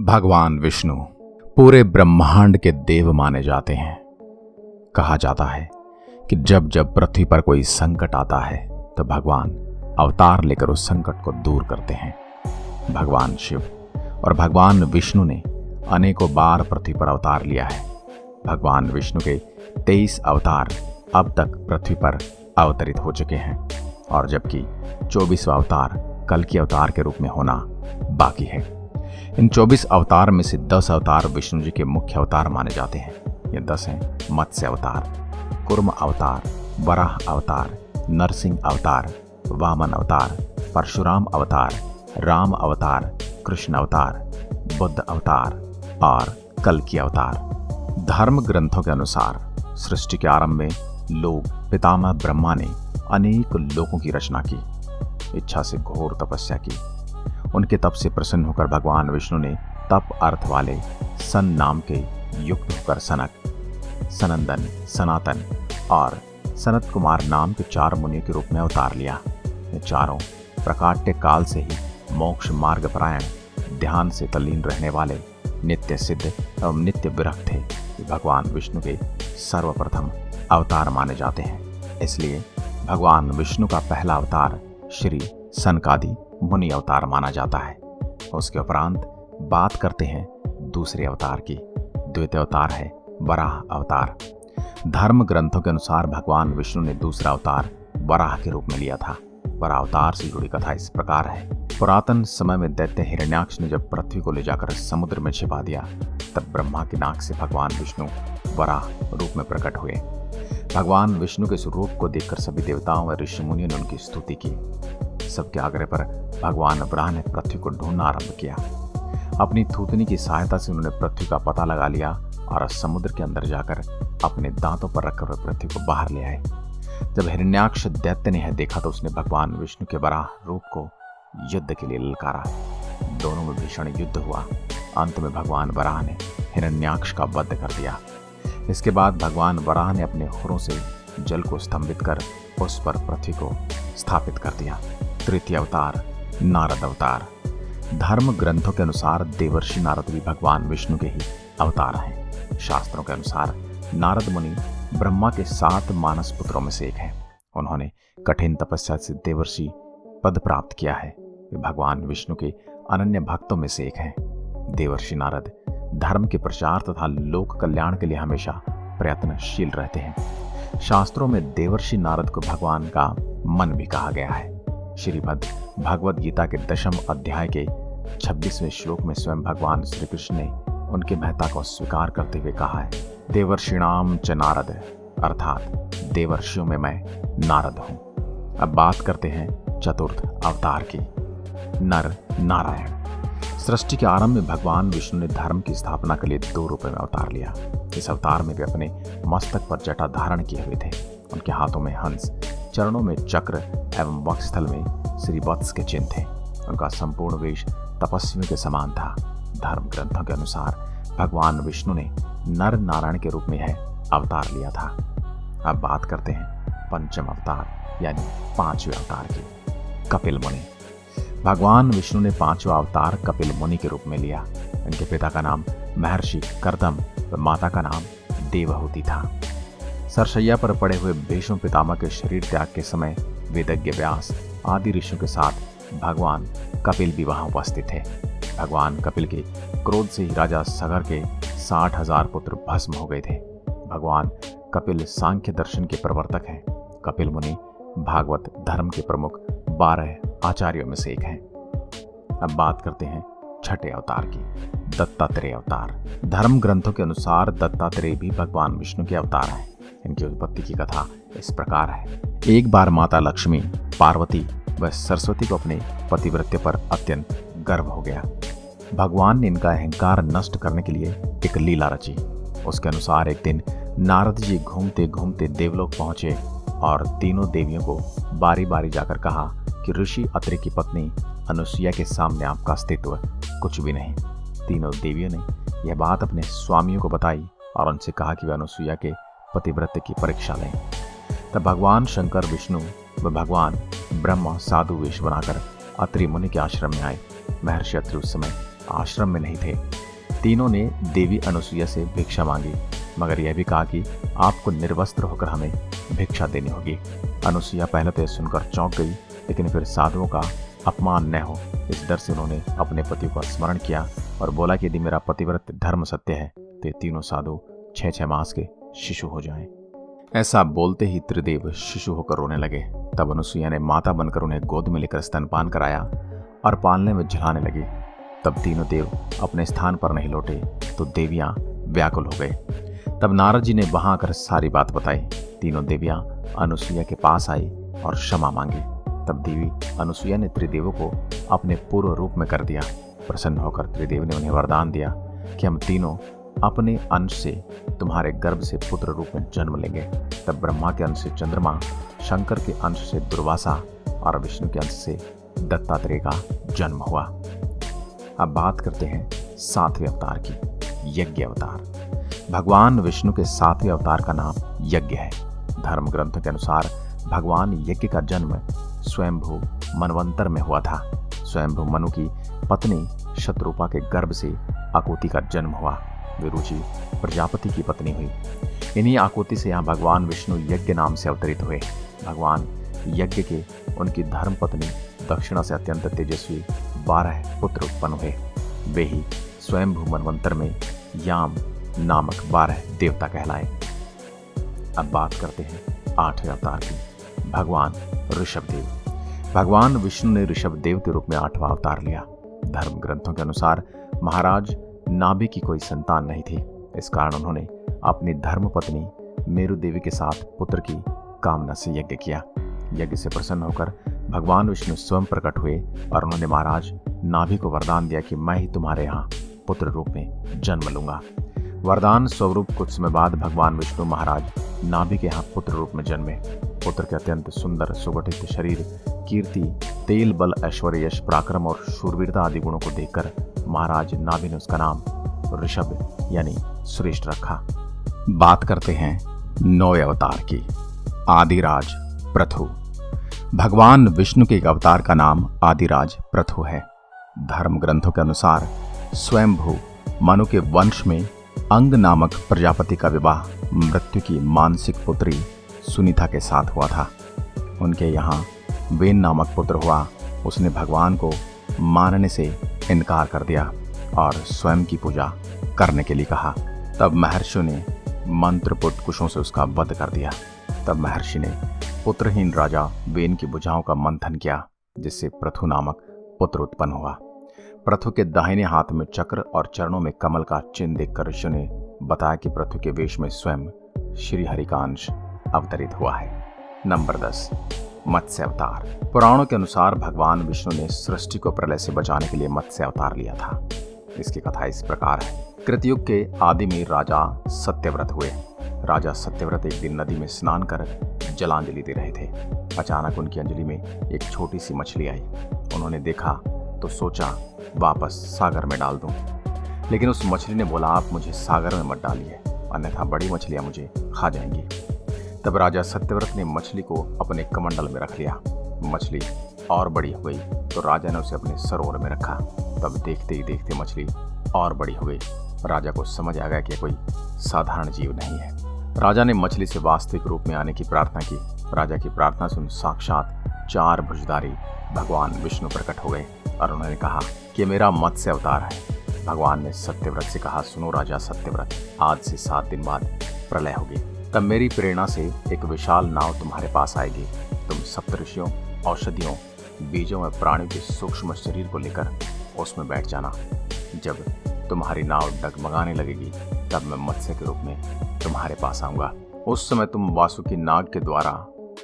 भगवान विष्णु पूरे ब्रह्मांड के देव माने जाते हैं। कहा जाता है कि जब जब पृथ्वी पर कोई संकट आता है तो भगवान अवतार लेकर उस संकट को दूर करते हैं। भगवान शिव और भगवान विष्णु ने अनेकों बार पृथ्वी पर अवतार लिया है। भगवान विष्णु के 23 अवतार अब तक पृथ्वी पर अवतरित हो चुके हैं और जबकि 24वां अवतार कल्कि अवतार के रूप में होना बाकी है। इन 24 अवतार में से 10 अवतार विष्णु जी के मुख्य अवतार माने जाते हैं। ये 10 हैं मत्स्य अवतार, कूर्म अवतार, वराह अवतार, नरसिंह अवतार, वामन अवतार, परशुराम अवतार, राम अवतार, कृष्ण अवतार, बुद्ध अवतार और कल्कि अवतार। धर्म ग्रंथों के अनुसार सृष्टि के आरंभ में लोग पितामह ब्रह्मा ने अनेक लोकों की रचना की, इच्छा से घोर तपस्या की। उनके तप से प्रसन्न होकर भगवान विष्णु ने तप अर्थ वाले सन नाम के युक्त होकर सनक, सनंदन, सनातन और सनत कुमार नाम के 4 मुनियों के रूप में अवतार लिया। ये चारों प्रकाट्य काल से ही मोक्ष मार्ग परायण, ध्यान से तल्लीन रहने वाले, नित्य सिद्ध एवं नित्य विरक्त थे। भगवान विष्णु के सर्वप्रथम अवतार माने जाते हैं। इसलिए भगवान विष्णु का पहला अवतार श्री सनकादि मुनि अवतार माना जाता है। उसके उपरांत बात करते हैं दूसरे अवतार की। द्वितीय अवतार है वराह अवतार। धर्म ग्रंथों के अनुसार भगवान विष्णु ने दूसरा अवतार वराह के रूप में लिया था। वराह अवतार से जुड़ी कथा इस प्रकार है। पुरातन समय में दैत्य हिरण्याक्ष ने जब पृथ्वी को ले जाकर समुद्र में छिपा दिया, तब ब्रह्मा के नाक से भगवान विष्णु वराह रूप में प्रकट हुए। भगवान विष्णु के स्वरूप को देखकर सभी देवताओं व ऋषि मुनियों ने उनकी स्तुति की। सबके आग्रह पर भगवान वराह ने पृथ्वी को ढूंढना आरंभ किया। अपनी थूथनी की सहायता से उन्होंने पृथ्वी का पता लगा लिया और समुद्र के अंदर जाकर अपने दांतों पर रखकर पृथ्वी को बाहर ले आए। जब हिरण्याक्ष दैत्य ने यह देखा तो उसने भगवान विष्णु के वराह रूप को युद्ध के लिए ललकारा। दोनों में भीषण युद्ध हुआ। अंत में भगवान वराह ने हिरण्याक्ष का वध कर दिया। इसके बाद भगवान वराह ने अपने खुरों से जल को स्तंभित कर उस पर पृथ्वी को स्थापित कर दिया। तृतीय अवतार नारद अवतार। धर्म ग्रंथों के अनुसार देवर्षि नारद भी भगवान विष्णु के ही अवतार हैं। शास्त्रों के अनुसार नारद मुनि ब्रह्मा के 7 मानस पुत्रों में से एक हैं। उन्होंने कठिन तपस्या से देवर्षि पद प्राप्त किया है। वे भगवान विष्णु के अनन्य भक्तों में से एक हैं। देवर्षि नारद धर्म के प्रचार तथा लोक कल्याण के लिए हमेशा प्रयत्नशील रहते हैं। शास्त्रों में देवर्षि नारद को भगवान का मन भी कहा गया है। श्रीमद् भगवद गीता के 10वें अध्याय के 26वें श्लोक में स्वयं भगवान श्री कृष्ण ने उनकी महत्ता को स्वीकार करते हुए कहा है, देवर्षिणाम च नारद, अर्थात देवर्षियों में मैं नारद हूं। अब बात करते हैं चतुर्थ अवतार की, नर नारायण। सृष्टि के आरंभ में भगवान विष्णु ने धर्म की स्थापना के लिए 2 रूपों में अवतार लिया। इस अवतार में वे अपने मस्तक पर जटा धारण किए हुए थे। उनके हाथों में हंस, चरणों में चक्र एवं वक्षस्थल में श्रीवत्स के चिन्ह थे। उनका संपूर्ण वेश तपस्वियों के समान था। धर्म ग्रंथों के अनुसार भगवान विष्णु ने नर नारायण के रूप में यह अवतार लिया था। अब बात करते हैं पंचम अवतार यानी 5वें अवतार की, कपिल मुनि। भगवान विष्णु ने 5वां अवतार कपिल मुनि के रूप में लिया। इनके पिता का नाम महर्षि कर्दम व माता का नाम देवहूति था। सरशैया पर पड़े हुए भीष्म पितामह के शरीर त्याग के समय वेदज्ञ व्यास आदि ऋषियों के साथ भगवान कपिल भी वहां उपस्थित थे। भगवान कपिल के क्रोध से ही राजा सगर के 60,000 पुत्र भस्म हो गए थे। भगवान कपिल सांख्य दर्शन के प्रवर्तक हैं। कपिल मुनि भागवत धर्म के प्रमुख 12 आचार्यों में से एक हैं। अब बात करते हैं छठे अवतार की, दत्तात्रेय अवतार। धर्म ग्रंथों के अनुसार दत्तात्रेय भी भगवान विष्णु के अवतार हैं। इनकी उत्पत्ति की कथा इस प्रकार है। एक बार माता लक्ष्मी, पार्वती व सरस्वती को अपने पतिव्रत्य पर अत्यंत गर्व हो गया। भगवान ने इनका अहंकार नष्ट करने के लिए एक लीला रची। उसके अनुसार एक दिन नारद जी घूमते घूमते देवलोक पहुंचे और तीनों देवियों को बारी बारी जाकर कहा कि ऋषि अत्रि की पत्नी अनुसुईया के सामने आपका अस्तित्व कुछ भी नहीं। तीनों देवियों ने यह बात अपने स्वामियों को बताई और उनसे कहा कि वे अनुसुईया के पतिव्रत्य की परीक्षा लें। तब भगवान शंकर, विष्णु व भगवान ब्रह्मा साधु वेश बनाकर अत्रि मुनि के आश्रम में आए। महर्षि अत्रि उस समय आश्रम में नहीं थे। तीनों ने देवी अनुसुईया से भिक्षा मांगी, मगर यह भी कहा कि आपको निर्वस्त्र होकर हमें भिक्षा देनी होगी। अनुसुईया पहले तो यह सुनकर चौंक गई, लेकिन फिर साधुओं का अपमान न हो इस डर से उन्होंने अपने पति का स्मरण किया और बोला कि यदि मेरा पतिव्रत धर्म सत्य है तो ये तीनों साधु 6-6 मास के शिशु हो जाएं। ऐसा बोलते ही त्रिदेव शिशु होकर रोने लगे। तब अनुसुईया ने माता बनकर उन्हें गोद में लेकर स्तनपान कराया और पालने में झुलाने लगी। तब तीनों देव अपने स्थान पर नहीं लौटे तो देवियां व्याकुल हो गए। तब नारद जी ने वहां आकर सारी बात बताई। तीनों देवियां अनुसुईया के पास आई और क्षमा मांगी। तब देवी अनुसुईया ने त्रिदेवों को अपने पूर्व रूप में कर दिया। प्रसन्न होकर त्रिदेव ने उन्हें वरदान दिया कि हम तीनों अपने अंश से तुम्हारे गर्भ से पुत्र रूप में जन्म लेंगे। तब ब्रह्मा के अंश से चंद्रमा, शंकर के अंश से दुर्वासा और विष्णु के अंश से दत्तात्रेय का जन्म हुआ। अब बात करते हैं 7वें अवतार की, यज्ञ अवतार। भगवान विष्णु के 7वें अवतार का नाम यज्ञ है। धर्म ग्रंथों के अनुसार भगवान यज्ञ का जन्म स्वयंभू मनवंतर में हुआ था। स्वयंभू मनु की पत्नी शतरूपा के गर्भ से आकुति का जन्म हुआ। विरुचि प्रजापति की पत्नी हुई। इन्हीं आकुति से यहाँ भगवान विष्णु यज्ञ नाम से अवतरित हुए। भगवान यज्ञ के उनकी धर्म पत्नी दक्षिणा से अत्यंत तेजस्वी 12 पुत्र उत्पन्न हुए। वे ही स्वयंभू मनवंतर में याम नामक 12 देवता कहलाए। अब बात करते हैं 8वें अवतार की, भगवान ऋषभदेव। भगवान विष्णु ने ऋषभदेव के रूप में 8वां अवतार लिया। धर्म ग्रंथों के अनुसार महाराज नाभि की कोई संतान नहीं थी। इस कारण उन्होंने अपनी धर्म पत्नी मेरु देवी के साथ पुत्र की कामना से यज्ञ किया। यज्ञ से प्रसन्न होकर भगवान विष्णु स्वयं प्रकट हुए और उन्होंने महाराज नाभि को वरदान दिया कि मैं ही तुम्हारे यहाँ पुत्र रूप में जन्म लूंगा। वरदान स्वरूप कुछ समय बाद भगवान विष्णु महाराज नाभि के यहाँ पुत्र रूप में जन्मे। पुत्र के अत्यंत सुंदर सुगठित शरीर, कीर्ति, तेल, बल, ऐश्वर्य, यश, पराक्रम और शूरवीरता आदि गुणों को देखकर महाराज नाभि ने उसका नाम ऋषभ यानी श्रेष्ठ रखा। बात करते हैं 9वें अवतार की, आदिराज प्रथु। भगवान विष्णु के एक अवतार का नाम आदिराज प्रथु है। धर्म ग्रंथों के अनुसार स्वयंभू मनु के वंश में अंग नामक प्रजापति का विवाह मृत्यु की मानसिक पुत्री सुनीता के साथ हुआ था। उनके यहाँ वेन नामक पुत्र हुआ। उसने भगवान को मानने से इनकार कर दिया और स्वयं की पूजा करने के लिए कहा। तब महर्षि ने मंत्रपुट कुशों से उसका वध कर दिया। तब महर्षि ने पुत्रहीन राजा वेन की भुजाओं का मंथन किया, जिससे प्रथु नामक पुत्र उत्पन्न हुआ। प्रथु के दाहिने हाथ में चक्र और चरणों में कमल का चिन्ह देखकर ऋषि ने बताया कि प्रथु के वेश में स्वयं श्री हरि का अंश अवतरित हुआ है। नंबर 10, मत्स्य अवतार। पुराणों के अनुसार भगवान विष्णु ने सृष्टि को प्रलय से बचाने के लिए मत्स्य अवतार लिया था। इसकी कथा इस प्रकार है। कृतयुग के आदि में राजा सत्यव्रत हुए। राजा सत्यव्रत एक दिन नदी में स्नान कर जलांजलि दे रहे थे। अचानक उनकी अंजलि में एक छोटी सी मछली आई। उन्होंने देखा तो सोचा वापस सागर में डाल दूं, लेकिन उस मछली ने बोला आप मुझे सागर में मत डालिए, अन्यथा बड़ी मछलियां मुझे खा जाएंगी। तब राजा सत्यव्रत ने मछली को अपने कमंडल में रख लिया। मछली और बड़ी हो गई तो राजा ने उसे अपने सरोवर में रखा। तब देखते ही देखते मछली और बड़ी हो गई। राजा को समझ आ गया कि कोई साधारण जीव नहीं है। राजा ने मछली से वास्तविक रूप में आने की प्रार्थना की। राजा की प्रार्थना सुन साक्षात 4 भुजधारी भगवान विष्णु प्रकट हो गए और उन्होंने कहा कि मेरा मत्स्य अवतार है। भगवान ने सत्यव्रत से कहा सुनो राजा सत्यव्रत, आज से 7 दिन बाद प्रलय होगी। तब मेरी प्रेरणा से एक विशाल नाव तुम्हारे पास आएगी। तुम सप्तऋषियों, औषधियों, बीजों और प्राणियों के सूक्ष्म शरीर को लेकर उसमें बैठ जाना। जब तुम्हारी नाव डगमगाने लगेगी तब मैं मत्स्य के रूप में तुम्हारे पास आऊंगा। उस समय तुम वासुकी नाग के द्वारा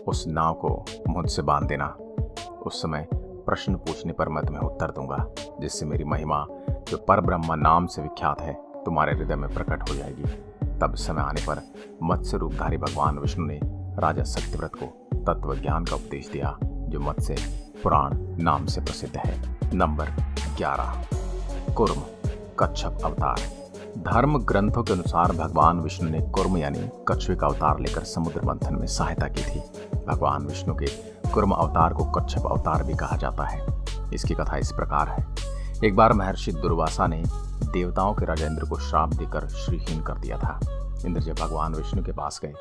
उस नाव को मुझसे बांध देना। उस समय प्रश्न पूछने पर मैं तुम्हें उत्तर दूंगा, जिससे मेरी महिमा जो परब्रह्म नाम से विख्यात है तुम्हारे हृदय में प्रकट हो जाएगी। तब समय आने पर मत्स्य रूपधारी भगवान विष्णु ने राजा सत्यव्रत को तत्व ज्ञान का उपदेश दिया, जो मत्स्य पुराण नाम से प्रसिद्ध है। नंबर 11, कुर्म कच्छप अवतार। धर्म ग्रंथों के अनुसार भगवान विष्णु ने कुर्म यानी कछुए का अवतार लेकर समुद्र मंथन में सहायता की थी। भगवान विष्णु के कुर्म अवतार को कच्छप अवतार भी कहा जाता है। इसकी कथा इस प्रकार है। एक बार महर्षि दुर्वासा ने देवताओं के राजा इंद्र को श्राप देकर श्रीहीन कर दिया था। इंद्र जब भगवान विष्णु के पास गए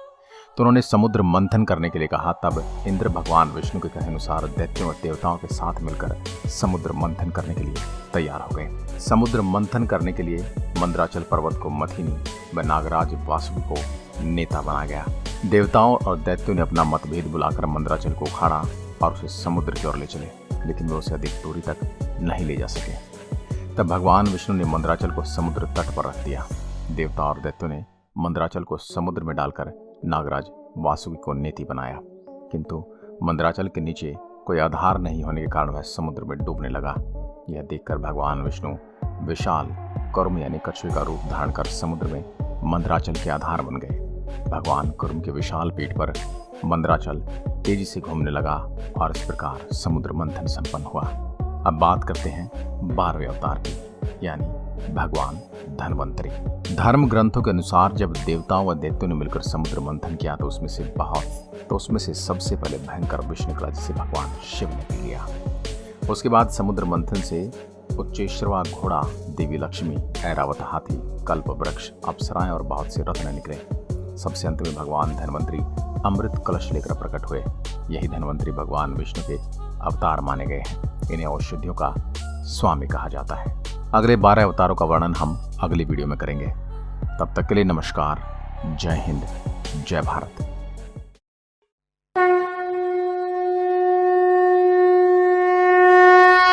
तो उन्होंने समुद्र मंथन करने के लिए कहा। तब इंद्र भगवान विष्णु के कहे अनुसार दैत्यों और देवताओं के साथ मिलकर समुद्र मंथन करने के लिए तैयार हो गए। समुद्र मंथन करने के लिए मंदराचल पर्वत को मथिनी व नागराज वासुकी को नेता बनाया गया। देवताओं और दैत्यों ने अपना मतभेद बुलाकर मंदराचल को उखाड़ा और उसे समुद्र की ओर ले चले, लेकिन वे उसे अधिक दूरी तक नहीं ले जा सके। तब भगवान विष्णु ने मंदराचल को समुद्र तट पर रख दिया। देवता और दैत्यों ने मंदराचल को समुद्र में डालकर नागराज वासुकी को नेति बनाया, किंतु मंदराचल के नीचे कोई आधार नहीं होने के कारण वह समुद्र में डूबने लगा। यह देखकर भगवान विष्णु विशाल कुर्म यानी कछुए का रूप धारण कर समुद्र में मंदराचल के आधार बन गए। भगवान कुर्म के विशाल पीठ पर मंदराचल तेजी से घूमने लगा और इस प्रकार समुद्र मंथन संपन्न हुआ। अब बात करते हैं 12वें अवतार की, यानी भगवान धन्वंतरी। धर्म ग्रंथों के अनुसार जब देवताओं व दैत्यों ने मिलकर समुद्र मंथन किया तो उसमें से सबसे पहले भयंकर विष निकला, जिसे भगवान शिव ने पी लिया। उसके बाद समुद्र मंथन से उच्चेश्रवा घोड़ा, देवी लक्ष्मी, ऐरावत हाथी, कल्प वृक्ष, अप्सराएं और बहुत से रत्न निकले। सबसे अंत में भगवान धन्वंतरी अमृत कलश लेकर प्रकट हुए। यही धन्वंतरी भगवान विष्णु के अवतार माने गए हैं। इन्हें औषधियों का स्वामी कहा जाता है। अगले 12 अवतारों का वर्णन हम अगली वीडियो में करेंगे। तब तक के लिए नमस्कार, जय हिंद, जय भारत।